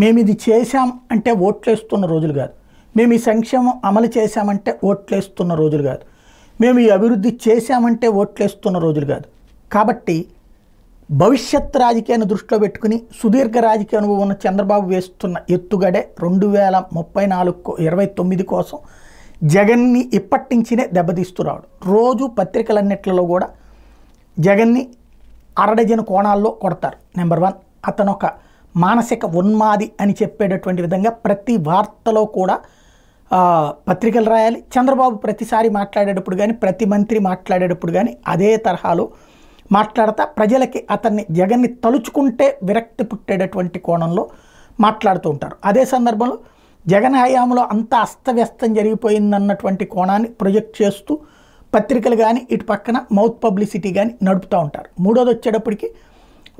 మేము ఇది చేశాం అంటే ఓట్లేస్తున్న రోజులు కాదు, మేము ఈ సంక్షేమం అమలు చేశామంటే ఓట్లేస్తున్న రోజులు కాదు, మేము ఈ అభివృద్ధి చేశామంటే ఓట్లేస్తున్న రోజులు కాదు. కాబట్టి భవిష్యత్ రాజకీయాన్ని దృష్టిలో పెట్టుకుని సుదీర్ఘ రాజకీయ అనుభవం ఉన్న చంద్రబాబు వేస్తున్న ఎత్తుగడే 2029 కోసం జగన్ని ఇప్పటి నుంచినే దెబ్బతీస్తూ రావడం. రోజు పత్రికలన్నిట్లలో కూడా జగన్ని అరడజన కోణాల్లో కొడతారు. నెంబర్ 1, అతను ఒక మానసిక ఉన్మాది అని చెప్పేటటువంటి విధంగా ప్రతి వార్తలో కూడా పత్రికలు రాయాలి. చంద్రబాబు ప్రతిసారి మాట్లాడేటప్పుడు కానీ, ప్రతి మంత్రి మాట్లాడేటప్పుడు కానీ అదే తరహాలో మాట్లాడతా ప్రజలకి అతన్ని జగన్ని తలుచుకుంటే విరక్తి పుట్టేటటువంటి కోణంలో మాట్లాడుతూ ఉంటారు. అదే సందర్భంలో జగన్ హయాంలో అంతా అస్తవ్యస్తం జరిగిపోయిందన్నటువంటి కోణాన్ని ప్రొజెక్ట్ చేస్తూ పత్రికలు కానీ ఇటు పక్కన మౌత్ పబ్లిసిటీ కానీ నడుపుతూ ఉంటారు. మూడోది వచ్చేటప్పటికి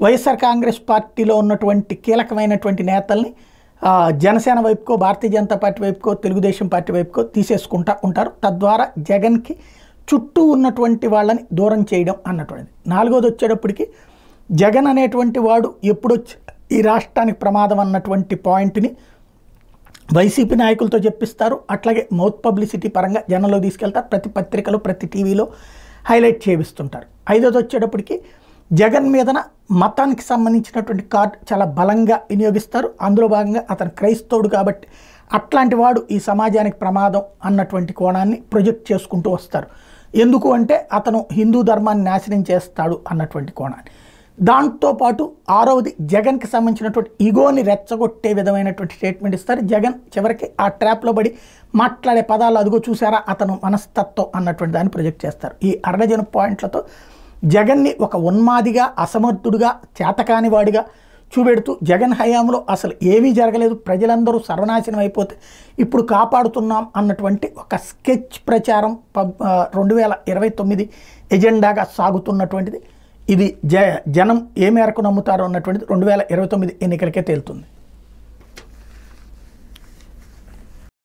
వైఎస్ఆర్ కాంగ్రెస్ పార్టీలో ఉన్నటువంటి కీలకమైనటువంటి నేతల్ని జనసేన వైపుకో, భారతీయ జనతా పార్టీ వైపుకో, తెలుగుదేశం పార్టీ వైపుకో తీసేసుకుంటూ ఉంటారు. తద్వారా జగన్కి చుట్టూ ఉన్నటువంటి వాళ్ళని దూరం చేయడం అన్నటువంటిది. నాలుగోది వచ్చేటప్పటికి జగన్ అనేటువంటి వాడు ఎప్పుడొచ్చి ఈ రాష్ట్రానికి ప్రమాదం అన్నటువంటి పాయింట్ని వైసీపీ నాయకులతో చెప్పిస్తారు. అట్లాగే మౌత్ పబ్లిసిటీ పరంగా జనంలో తీసుకెళ్తారు. ప్రతి పత్రికలో, ప్రతి టీవీలో హైలైట్ చేయిస్తుంటారు. ఐదోది వచ్చేటప్పటికి జగన్ మీదన మతానికి సంబంధించినటువంటి కార్డు చాలా బలంగా వినియోగిస్తారు. అందులో భాగంగా అతను క్రైస్తవుడు కాబట్టి అట్లాంటి వాడు ఈ సమాజానికి ప్రమాదం అన్నటువంటి కోణాన్ని ప్రొజెక్ట్ చేసుకుంటూ వస్తారు. ఎందుకు అంటే అతను హిందూ ధర్మాన్ని నాశనం చేస్తాడు అన్నటువంటి కోణాన్ని. దాంతోపాటు ఆరవది జగన్కి సంబంధించినటువంటి ఈగోని రెచ్చగొట్టే విధమైనటువంటి స్టేట్మెంట్ ఇస్తారు. జగన్ చివరికి ఆ ట్రాప్లో పడి మాట్లాడే పదాలు అదిగో చూసారా అతను మనస్తత్వం అన్నటువంటి దాన్ని ప్రొజెక్ట్ చేస్తారు. ఈ అరడజన పాయింట్లతో జగన్ని ఒక ఉన్మాదిగా, అసమర్థుడిగా, చేతకానివాడిగా చూపెడుతూ జగన్ హయాంలో అసలు ఏమీ జరగలేదు, ప్రజలందరూ సర్వనాశనం అయిపోతే ఇప్పుడు కాపాడుతున్నాం అన్నటువంటి ఒక స్కెచ్ ప్రచారం 2029 ఎజెండాగా సాగుతున్నటువంటిది. ఇది జనం ఏ మేరకు నమ్ముతారో అన్నటువంటిది 2029 ఎన్నికలకే తేలుతుంది.